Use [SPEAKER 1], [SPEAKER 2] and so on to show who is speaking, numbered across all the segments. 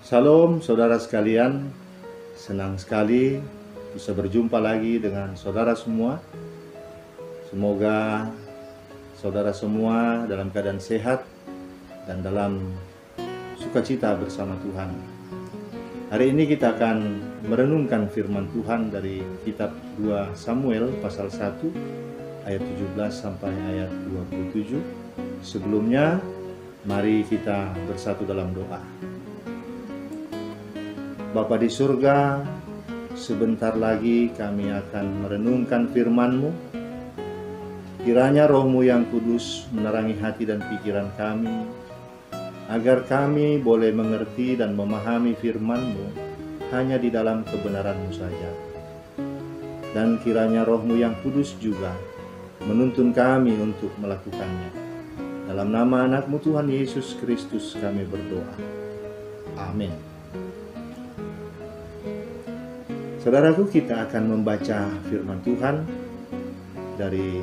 [SPEAKER 1] Salam saudara sekalian, senang sekali bisa berjumpa lagi dengan saudara semua. Semoga saudara semua dalam keadaan sehat dan dalam sukacita bersama Tuhan. Hari ini kita akan merenungkan firman Tuhan dari kitab 2 Samuel pasal 1 ayat 17 sampai ayat 27. Sebelumnya, mari kita bersatu dalam doa. Bapa di surga, sebentar lagi kami akan merenungkan firman-Mu. Kiranya Roh-Mu yang kudus menerangi hati dan pikiran kami, agar kami boleh mengerti dan memahami firman-Mu hanya di dalam kebenaran-Mu saja. Dan kiranya Roh-Mu yang kudus juga menuntun kami untuk melakukannya. Dalam nama anak-Mu Tuhan Yesus Kristus kami berdoa. Amin. Saudaraku, kita akan membaca firman Tuhan dari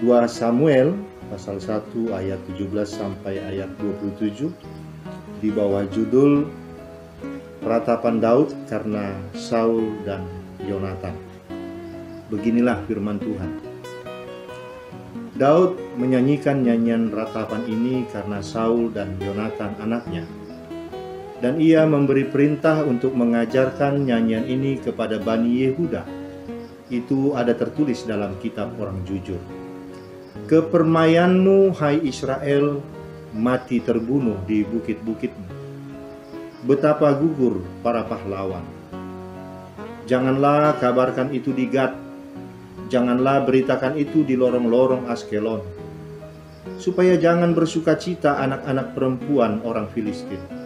[SPEAKER 1] 2 Samuel pasal 1 ayat 17 sampai ayat 27 di bawah judul Ratapan Daud karena Saul dan Yonatan. Beginilah firman Tuhan. Daud menyanyikan nyanyian ratapan ini karena Saul dan Yonatan anaknya. Dan ia memberi perintah untuk mengajarkan nyanyian ini kepada Bani Yehuda. Itu ada tertulis dalam kitab orang jujur. Kepermayanmu, hai Israel, mati terbunuh di bukit-bukitmu. Betapa gugur para pahlawan. Janganlah kabarkan itu di Gad. Janganlah beritakan itu di lorong-lorong Askelon. Supaya jangan bersukacita anak-anak perempuan orang Filistin.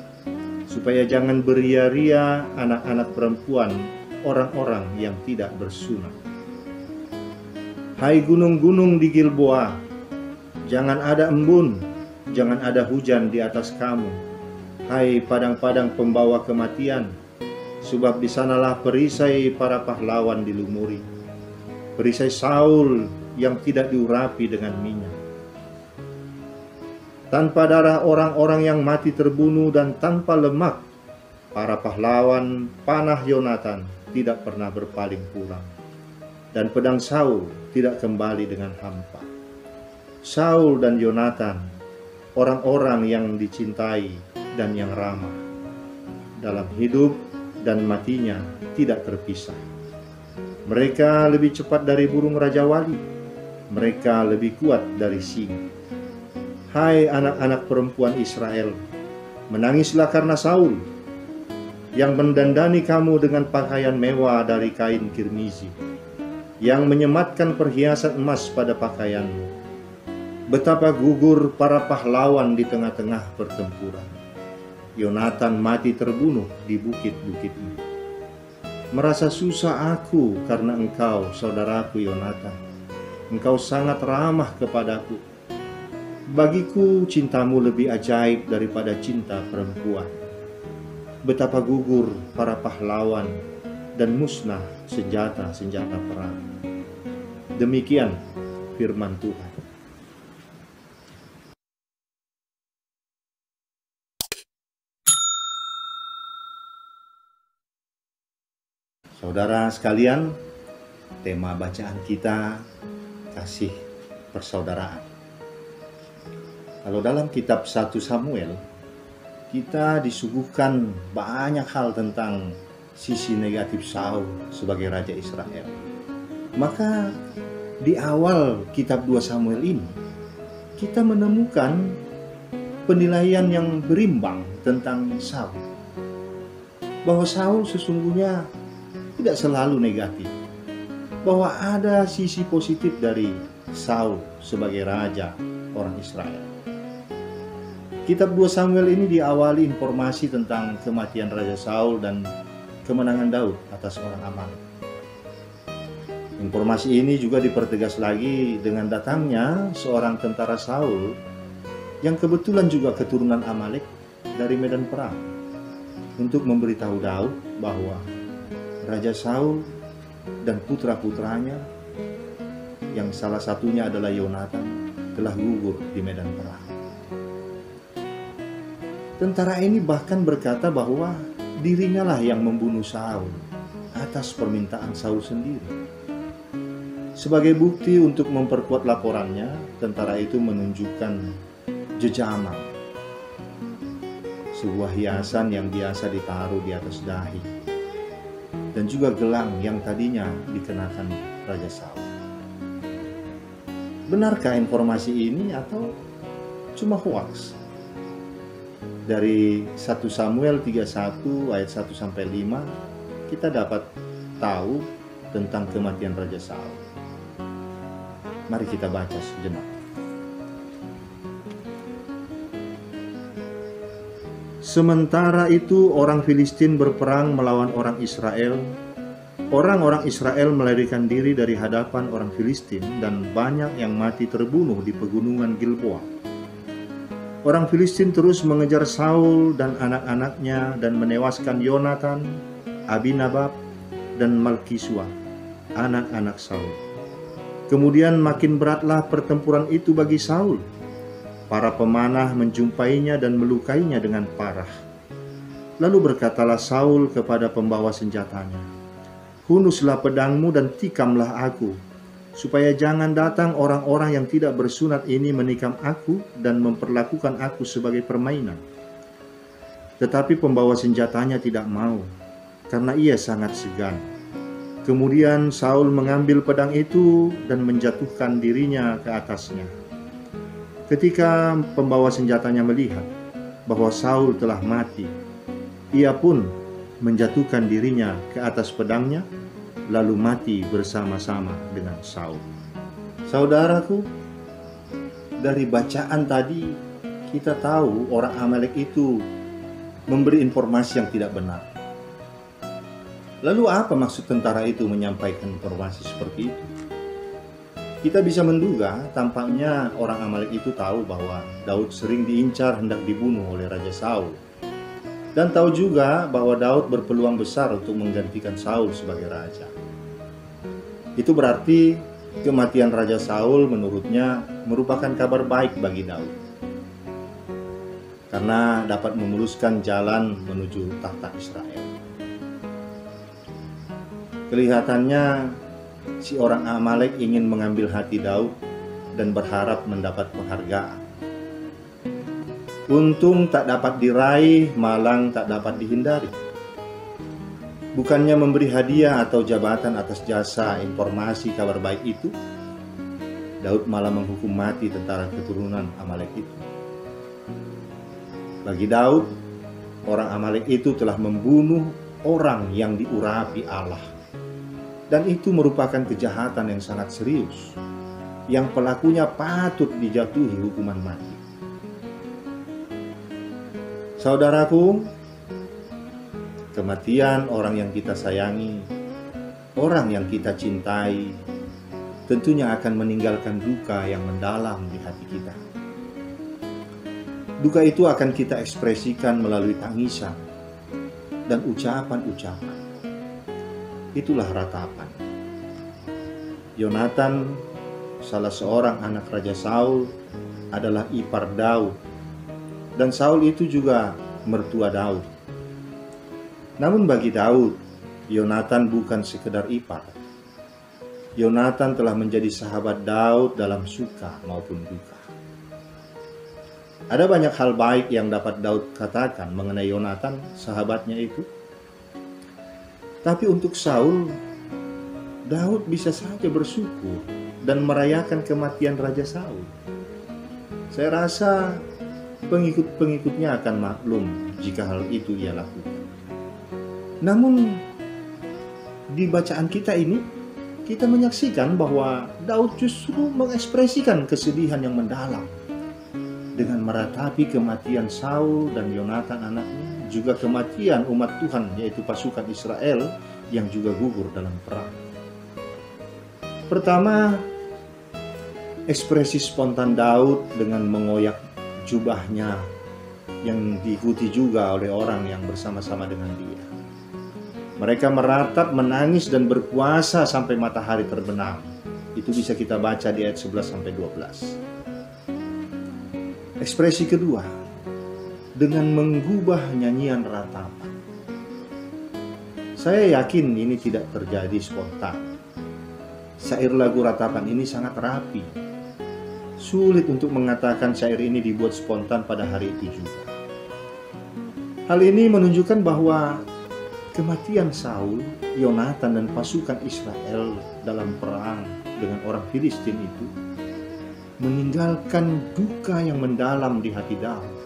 [SPEAKER 1] Supaya jangan beria-ria anak-anak perempuan orang-orang yang tidak bersunat. Hai gunung-gunung di Gilboa, jangan ada embun, jangan ada hujan di atas kamu. Hai padang-padang pembawa kematian, sebab di sanalah perisai para pahlawan dilumuri. Perisai Saul yang tidak diurapi dengan minyak. Tanpa darah orang-orang yang mati terbunuh dan tanpa lemak para pahlawan panah Yonatan tidak pernah berpaling pulang. Dan pedang Saul tidak kembali dengan hampa. Saul dan Yonatan, orang-orang yang dicintai dan yang ramah. Dalam hidup dan matinya tidak terpisah. Mereka lebih cepat dari burung rajawali. Mereka lebih kuat dari singa. Hai anak-anak perempuan Israel, menangislah karena Saul, yang mendandani kamu dengan pakaian mewah dari kain kirmizi, yang menyematkan perhiasan emas pada pakaianmu. Betapa gugur para pahlawan di tengah-tengah pertempuran. Yonatan mati terbunuh di bukit-bukitmu. Merasa susah aku karena engkau, saudaraku Yonatan. Engkau sangat ramah kepadaku. Bagiku cintamu lebih ajaib daripada cinta perempuan. Betapa gugur para pahlawan dan musnah senjata-senjata perang. Demikian firman Tuhan. Saudara sekalian, tema bacaan kita kasih persaudaraan. Kalau dalam kitab 1 Samuel, kita disuguhkan banyak hal tentang sisi negatif Saul sebagai Raja Israel. Maka di awal kitab 2 Samuel ini, kita menemukan penilaian yang berimbang tentang Saul. Bahwa Saul sesungguhnya tidak selalu negatif. Bahwa ada sisi positif dari Saul sebagai Raja orang Israel. Kitab 2 Samuel ini diawali informasi tentang kematian Raja Saul dan kemenangan Daud atas orang Amalek. Informasi ini juga dipertegas lagi dengan datangnya seorang tentara Saul yang kebetulan juga keturunan Amalek dari medan perang untuk memberitahu Daud bahwa Raja Saul dan putra-putranya yang salah satunya adalah Yonatan telah gugur di medan perang. Tentara ini bahkan berkata bahwa dirinya lah yang membunuh Saul atas permintaan Saul sendiri. Sebagai bukti untuk memperkuat laporannya, tentara itu menunjukkan jejamal, sebuah hiasan yang biasa ditaruh di atas dahi, dan juga gelang yang tadinya dikenakan Raja Saul. Benarkah informasi ini atau cuma hoaks? Dari 1 Samuel 31 ayat 1-5 kita dapat tahu tentang kematian Raja Saul. Mari kita baca sejenak. Sementara itu orang Filistin berperang melawan orang Israel. Orang-orang Israel melarikan diri dari hadapan orang Filistin dan banyak yang mati terbunuh di pegunungan Gilboa. Orang Filistin terus mengejar Saul dan anak-anaknya dan menewaskan Yonatan, Abinadab, dan Malkisua, anak-anak Saul. Kemudian makin beratlah pertempuran itu bagi Saul. Para pemanah menjumpainya dan melukainya dengan parah. Lalu berkatalah Saul kepada pembawa senjatanya, "Hunuslah pedangmu dan tikamlah aku, supaya jangan datang orang-orang yang tidak bersunat ini menikam aku dan memperlakukan aku sebagai permainan." Tetapi pembawa senjatanya tidak mau, karena ia sangat segan. Kemudian Saul mengambil pedang itu dan menjatuhkan dirinya ke atasnya. Ketika pembawa senjatanya melihat bahwa Saul telah mati, ia pun menjatuhkan dirinya ke atas pedangnya, lalu mati bersama-sama dengan Saul. Saudaraku, dari bacaan tadi kita tahu orang Amalek itu memberi informasi yang tidak benar. Lalu apa maksud tentara itu menyampaikan informasi seperti itu? Kita bisa menduga tampaknya orang Amalek itu tahu bahwa Daud sering diincar hendak dibunuh oleh Raja Saul. Dan tahu juga bahwa Daud berpeluang besar untuk menggantikan Saul sebagai raja. Itu berarti kematian Raja Saul menurutnya merupakan kabar baik bagi Daud, karena dapat memuluskan jalan menuju tahta Israel. Kelihatannya si orang Amalek ingin mengambil hati Daud dan berharap mendapat penghargaan. Untung tak dapat diraih, malang tak dapat dihindari. Bukannya memberi hadiah atau jabatan atas jasa informasi kabar baik itu, Daud malah menghukum mati tentara keturunan Amalek itu. Bagi Daud, orang Amalek itu telah membunuh orang yang diurapi Allah. Dan itu merupakan kejahatan yang sangat serius, yang pelakunya patut dijatuhi hukuman mati. Saudaraku, kematian orang yang kita sayangi, orang yang kita cintai, tentunya akan meninggalkan duka yang mendalam di hati kita. Duka itu akan kita ekspresikan melalui tangisan dan ucapan-ucapan. Itulah ratapan. Yonatan, salah seorang anak Raja Saul, adalah ipar Daud, dan Saul itu juga mertua Daud. Namun bagi Daud, Yonatan bukan sekedar ipar. Yonatan telah menjadi sahabat Daud dalam suka maupun duka. Ada banyak hal baik yang dapat Daud katakan mengenai Yonatan, sahabatnya itu. Tapi untuk Saul, Daud bisa saja bersyukur dan merayakan kematian Raja Saul. Saya rasa pengikut-pengikutnya akan maklum jika hal itu ia lakukan. Namun, di bacaan kita ini, kita menyaksikan bahwa Daud justru mengekspresikan kesedihan yang mendalam dengan meratapi kematian Saul dan Yonatan anaknya, juga kematian umat Tuhan, yaitu pasukan Israel yang juga gugur dalam perang. Pertama, ekspresi spontan Daud dengan mengoyak jubahnya yang diikuti juga oleh orang yang bersama-sama dengan dia. Mereka meratap, menangis, dan berpuasa sampai matahari terbenam. Itu bisa kita baca di ayat 11-12. Ekspresi kedua, dengan menggubah nyanyian ratapan. Saya yakin ini tidak terjadi spontan. Syair lagu ratapan ini sangat rapi. Sulit untuk mengatakan syair ini dibuat spontan pada hari itu juga. Hal ini menunjukkan bahwa kematian Saul, Yonatan dan pasukan Israel dalam perang dengan orang Filistin itu meninggalkan duka yang mendalam di hati Daud.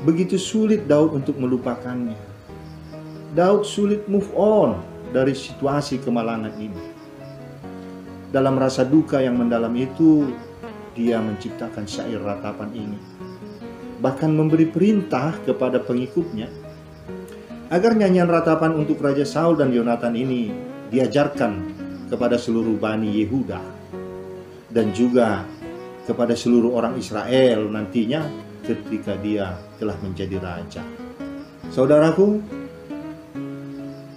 [SPEAKER 1] Begitu sulit Daud untuk melupakannya. Daud sulit move on dari situasi kemalangan ini. Dalam rasa duka yang mendalam itu, dia menciptakan syair ratapan ini. Bahkan memberi perintah kepada pengikutnya agar nyanyian ratapan untuk Raja Saul dan Yonatan ini diajarkan kepada seluruh Bani Yehuda dan juga kepada seluruh orang Israel nantinya ketika dia telah menjadi raja. Saudaraku,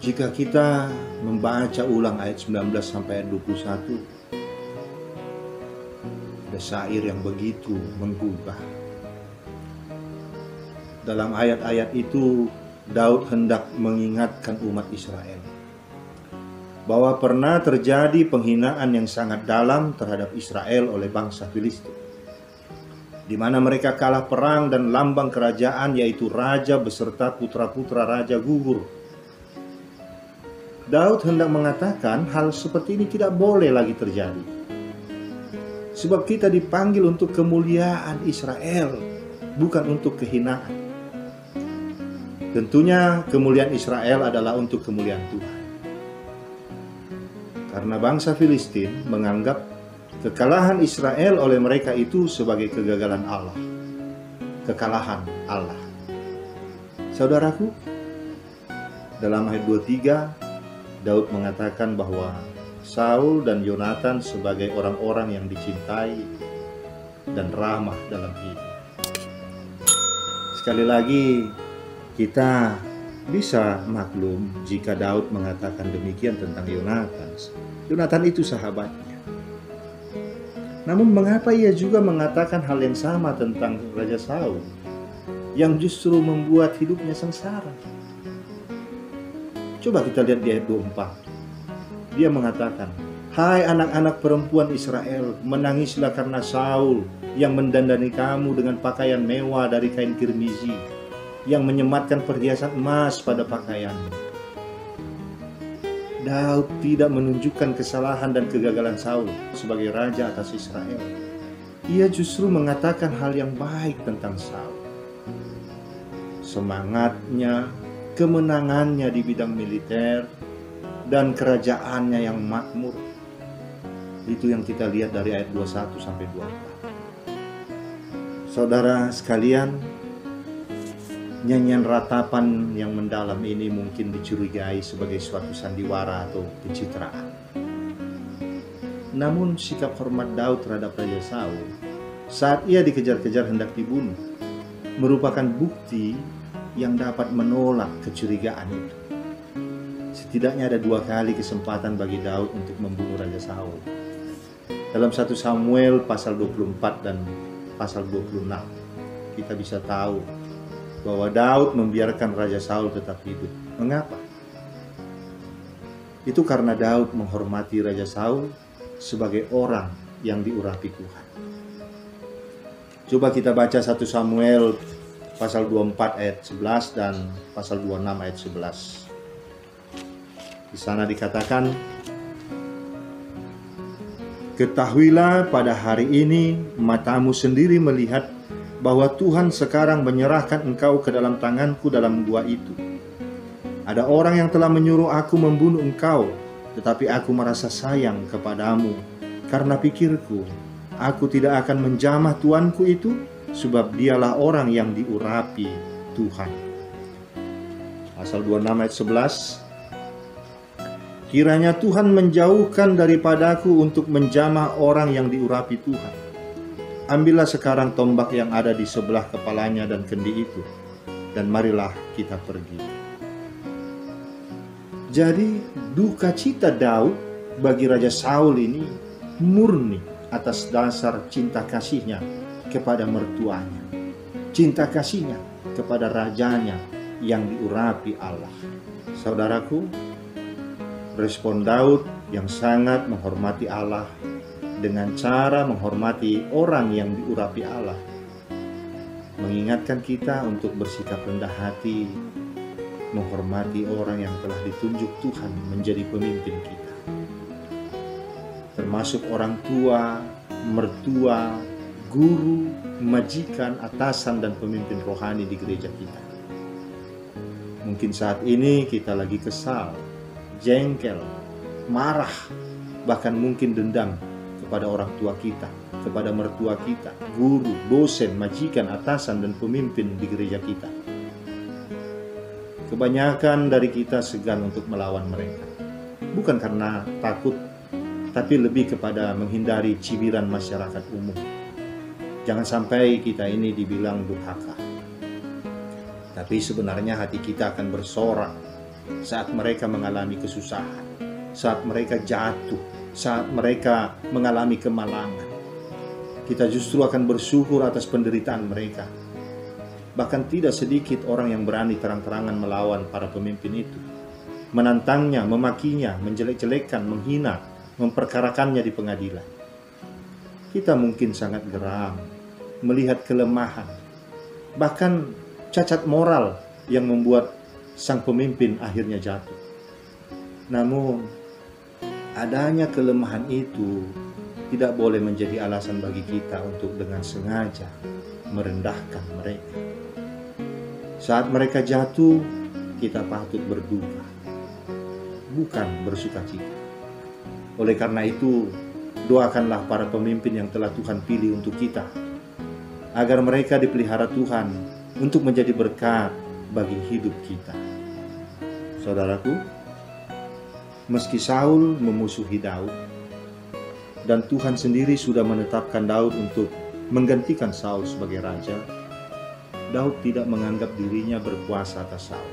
[SPEAKER 1] jika kita membaca ulang ayat 19 sampai ayat 21, ada syair yang begitu menggugah. Dalam ayat-ayat itu, Daud hendak mengingatkan umat Israel bahwa pernah terjadi penghinaan yang sangat dalam terhadap Israel oleh bangsa Filistin, di mana mereka kalah perang dan lambang kerajaan yaitu raja beserta putra-putra raja gugur. Daud hendak mengatakan hal seperti ini tidak boleh lagi terjadi. Sebab kita dipanggil untuk kemuliaan Israel, bukan untuk kehinaan. Tentunya kemuliaan Israel adalah untuk kemuliaan Tuhan. Karena bangsa Filistin menganggap kekalahan Israel oleh mereka itu sebagai kegagalan Allah, kekalahan Allah. Saudaraku, dalam ayat 23, Daud mengatakan bahwa Saul dan Yonatan sebagai orang-orang yang dicintai dan ramah dalam hidup. Sekali lagi, kita bisa maklum jika Daud mengatakan demikian tentang Yonatan. Yonatan itu sahabatnya. Namun mengapa ia juga mengatakan hal yang sama tentang Raja Saul yang justru membuat hidupnya sengsara? Coba kita lihat di ayat 24. Dia mengatakan, "Hai anak-anak perempuan Israel, menangislah karena Saul yang mendandani kamu dengan pakaian mewah dari kain kirmizi, yang menyematkan perhiasan emas pada pakaianmu." Daud tidak menunjukkan kesalahan dan kegagalan Saul sebagai raja atas Israel. Ia justru mengatakan hal yang baik tentang Saul. Semangatnya, kemenangannya di bidang militer, dan kerajaannya yang makmur. Itu yang kita lihat dari ayat 21 sampai 24. Saudara sekalian, nyanyian ratapan yang mendalam ini mungkin dicurigai sebagai suatu sandiwara atau pencitraan. Namun sikap hormat Daud terhadap Raja Saul saat ia dikejar-kejar hendak dibunuh merupakan bukti yang dapat menolak kecurigaan itu. Setidaknya ada 2 kali kesempatan bagi Daud untuk membunuh Raja Saul. Dalam 1 Samuel pasal 24 dan pasal 26, kita bisa tahu bahwa Daud membiarkan Raja Saul tetap hidup. Mengapa? Itu karena Daud menghormati Raja Saul sebagai orang yang diurapi Tuhan. Coba kita baca 1 Samuel pasal 24 ayat 11 dan pasal 26 ayat 11. Di sana dikatakan, "Ketahuilah pada hari ini matamu sendiri melihat bahwa Tuhan sekarang menyerahkan engkau ke dalam tanganku dalam gua itu. Ada orang yang telah menyuruh aku membunuh engkau, tetapi aku merasa sayang kepadamu, karena pikirku, aku tidak akan menjamah tuanku itu, sebab dialah orang yang diurapi Tuhan." Pasal 26 ayat 11, "Kiranya Tuhan menjauhkan daripadaku untuk menjamah orang yang diurapi Tuhan. Ambillah sekarang tombak yang ada di sebelah kepalanya dan kendi itu, dan marilah kita pergi." Jadi duka cita Daud bagi Raja Saul ini murni atas dasar cinta kasihnya kepada mertuanya. Cinta kasihnya kepada rajanya yang diurapi Allah. Saudaraku, respon Daud yang sangat menghormati Allah dengan cara menghormati orang yang diurapi Allah mengingatkan kita untuk bersikap rendah hati, menghormati orang yang telah ditunjuk Tuhan menjadi pemimpin kita, termasuk orang tua, mertua, guru, majikan, atasan, dan pemimpin rohani di gereja kita. Mungkin saat ini kita lagi kesal, jengkel, marah, bahkan mungkin dendam kepada orang tua kita, kepada mertua kita, guru, dosen, majikan, atasan, dan pemimpin di gereja kita. Kebanyakan dari kita segan untuk melawan mereka, bukan karena takut, tapi lebih kepada menghindari cibiran masyarakat umum. Jangan sampai kita ini dibilang durhaka. Tapi sebenarnya hati kita akan bersorak saat mereka mengalami kesusahan, saat mereka jatuh, saat mereka mengalami kemalangan. Kita justru akan bersyukur atas penderitaan mereka. Bahkan tidak sedikit orang yang berani terang-terangan melawan para pemimpin itu, menantangnya, memakinya, menjelek-jelekan, menghina, memperkarakannya di pengadilan. Kita mungkin sangat geram melihat kelemahan, bahkan cacat moral yang membuat sang pemimpin akhirnya jatuh. Namun, adanya kelemahan itu tidak boleh menjadi alasan bagi kita untuk dengan sengaja merendahkan mereka. Saat mereka jatuh, kita patut berduka, bukan bersukacita. Oleh karena itu, doakanlah para pemimpin yang telah Tuhan pilih untuk kita, agar mereka dipelihara Tuhan untuk menjadi berkat bagi hidup kita. Saudaraku, meski Saul memusuhi Daud, dan Tuhan sendiri sudah menetapkan Daud untuk menggantikan Saul sebagai raja, Daud tidak menganggap dirinya berkuasa atas Saul.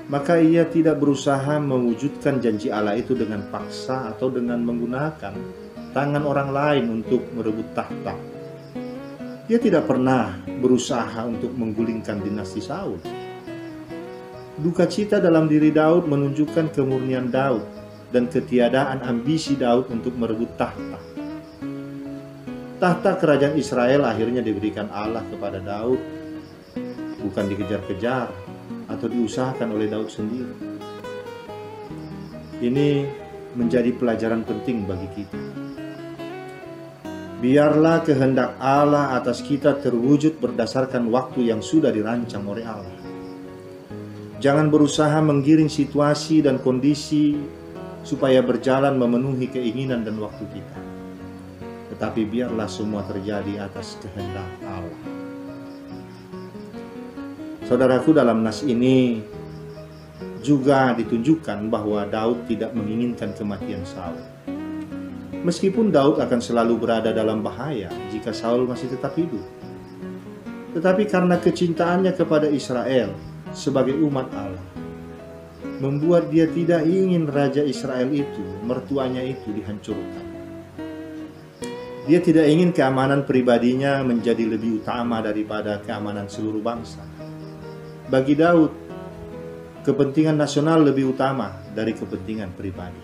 [SPEAKER 1] Maka ia tidak berusaha mewujudkan janji Allah itu dengan paksa atau dengan menggunakan tangan orang lain untuk merebut tahta. Dia tidak pernah berusaha untuk menggulingkan dinasti Saul. Duka cita dalam diri Daud menunjukkan kemurnian Daud dan ketiadaan ambisi Daud untuk merebut tahta. Tahta kerajaan Israel akhirnya diberikan Allah kepada Daud, bukan dikejar-kejar atau diusahakan oleh Daud sendiri. Ini menjadi pelajaran penting bagi kita. Biarlah kehendak Allah atas kita terwujud berdasarkan waktu yang sudah dirancang oleh Allah. Jangan berusaha menggiring situasi dan kondisi supaya berjalan memenuhi keinginan dan waktu kita. Tetapi biarlah semua terjadi atas kehendak Allah. Saudaraku, dalam nas ini juga ditunjukkan bahwa Daud tidak menginginkan kematian Saul. Meskipun Daud akan selalu berada dalam bahaya jika Saul masih tetap hidup. Tetapi karena kecintaannya kepada Israel sebagai umat Allah, membuat dia tidak ingin raja Israel itu, mertuanya itu, dihancurkan. Dia tidak ingin keamanan pribadinya menjadi lebih utama daripada keamanan seluruh bangsa. Bagi Daud, kepentingan nasional lebih utama dari kepentingan pribadi.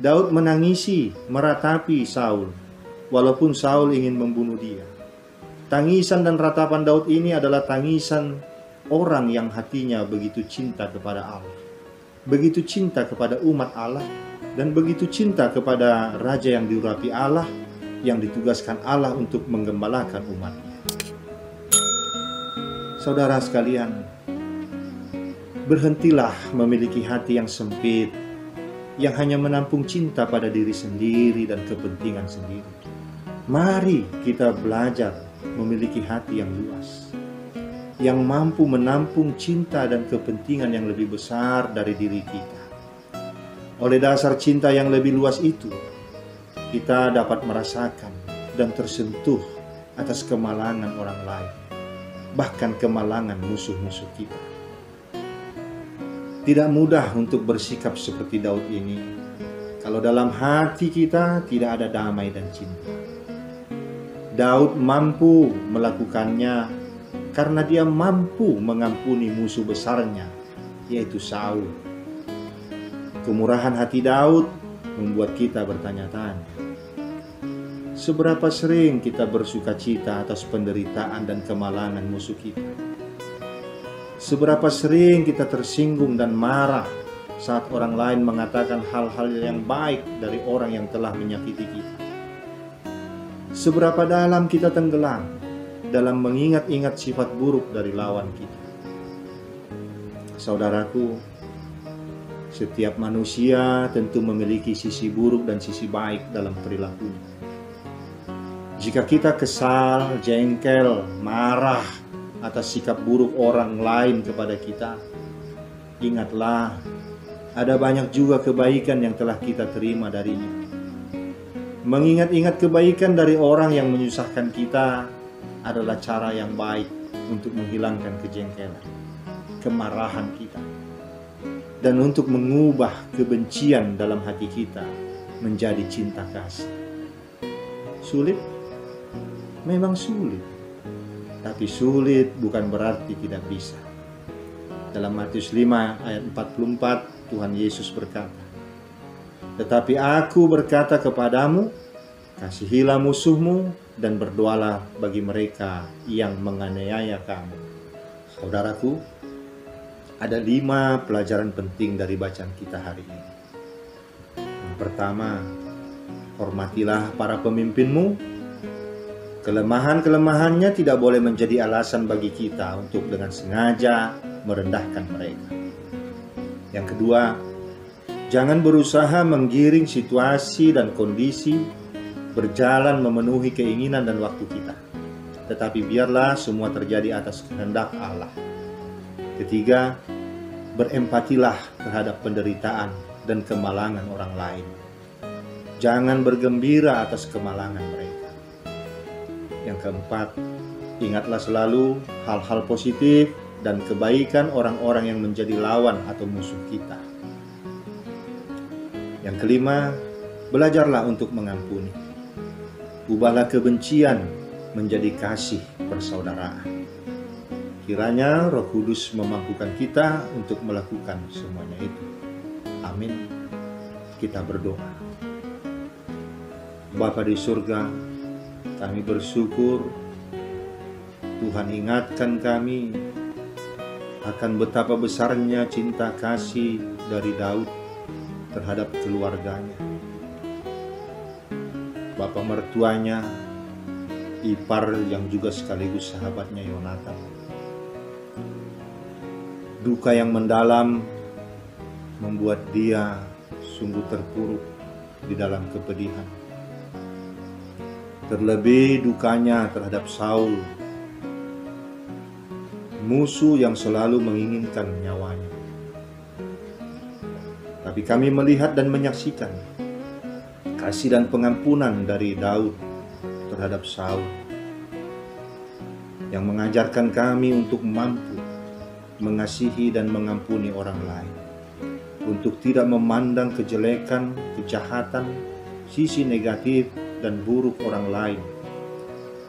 [SPEAKER 1] Daud menangisi, meratapi Saul, walaupun Saul ingin membunuh dia. Tangisan dan ratapan Daud ini adalah tangisan orang yang hatinya begitu cinta kepada Allah, begitu cinta kepada umat Allah, dan begitu cinta kepada raja yang diurapi Allah, yang ditugaskan Allah untuk menggembalakan umatnya. Saudara sekalian, berhentilah memiliki hati yang sempit, yang hanya menampung cinta pada diri sendiri dan kepentingan sendiri. Mari kita belajar memiliki hati yang luas, yang mampu menampung cinta dan kepentingan yang lebih besar dari diri kita. Oleh dasar cinta yang lebih luas itu, kita dapat merasakan dan tersentuh atas kemalangan orang lain, bahkan kemalangan musuh-musuh kita. Tidak mudah untuk bersikap seperti Daud ini kalau dalam hati kita tidak ada damai dan cinta. Daud mampu melakukannya karena dia mampu mengampuni musuh besarnya, yaitu Saul. Kemurahan hati Daud membuat kita bertanya-tanya, seberapa sering kita bersuka-cita atas penderitaan dan kemalangan musuh kita? Seberapa sering kita tersinggung dan marah saat orang lain mengatakan hal-hal yang baik dari orang yang telah menyakiti kita? Seberapa dalam kita tenggelam dalam mengingat-ingat sifat buruk dari lawan kita? Saudaraku, setiap manusia tentu memiliki sisi buruk dan sisi baik dalam perilakunya. Jika kita kesal, jengkel, marah atas sikap buruk orang lain kepada kita, ingatlah, ada banyak juga kebaikan yang telah kita terima darinya. Mengingat-ingat kebaikan dari orang yang menyusahkan kita adalah cara yang baik untuk menghilangkan kejengkelan, kemarahan kita, dan untuk mengubah kebencian dalam hati kita menjadi cinta kasih. Sulit? Memang sulit. Tapi sulit bukan berarti tidak bisa. Dalam Matius 5 ayat 44, Tuhan Yesus berkata, "Tetapi aku berkata kepadamu, kasihilah musuhmu dan berdoalah bagi mereka yang menganiaya kamu." Saudaraku, ada 5 pelajaran penting dari bacaan kita hari ini. Yang pertama, hormatilah para pemimpinmu. Kelemahan-kelemahannya tidak boleh menjadi alasan bagi kita untuk dengan sengaja merendahkan mereka. Yang kedua, jangan berusaha menggiring situasi dan kondisi berjalan memenuhi keinginan dan waktu kita, tetapi biarlah semua terjadi atas kehendak Allah. Ketiga, berempatilah terhadap penderitaan dan kemalangan orang lain. Jangan bergembira atas kemalangan mereka. Yang keempat, ingatlah selalu hal-hal positif dan kebaikan orang-orang yang menjadi lawan atau musuh kita. Yang kelima, belajarlah untuk mengampuni. Ubahlah kebencian menjadi kasih persaudaraan. Kiranya Roh Kudus memampukan kita untuk melakukan semuanya itu. Amin. Kita berdoa. Bapa di surga, kami bersyukur Tuhan ingatkan kami akan betapa besarnya cinta kasih dari Daud terhadap keluarganya. Bapak mertuanya, ipar yang juga sekaligus sahabatnya Yonatan. Duka yang mendalam membuat dia sungguh terpuruk di dalam kepedihan. Terlebih dukanya terhadap Saul, musuh yang selalu menginginkan nyawanya. Tapi kami melihat dan menyaksikan kasih dan pengampunan dari Daud terhadap Saul, yang mengajarkan kami untuk mampu mengasihi dan mengampuni orang lain, untuk tidak memandang kejelekan, kejahatan, sisi negatif dan buruk orang lain,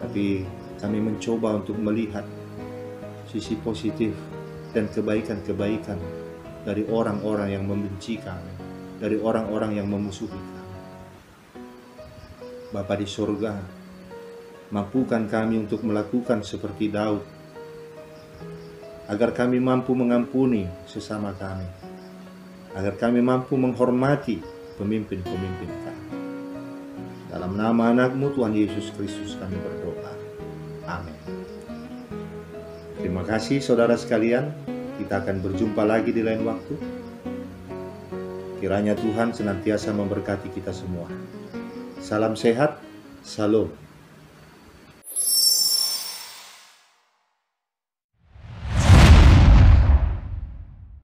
[SPEAKER 1] tapi kami mencoba untuk melihat sisi positif dan kebaikan-kebaikan dari orang-orang yang membenci kami, dari orang-orang yang memusuhi kami. Bapa di surga, mampukan kami untuk melakukan seperti Daud, agar kami mampu mengampuni sesama kami, agar kami mampu menghormati pemimpin-pemimpin kami. Dalam nama anak-Mu Tuhan Yesus Kristus kami berdoa. Amin. Terima kasih saudara sekalian. Kita akan berjumpa lagi di lain waktu. Kiranya Tuhan senantiasa memberkati kita semua. Salam sehat, Shalom.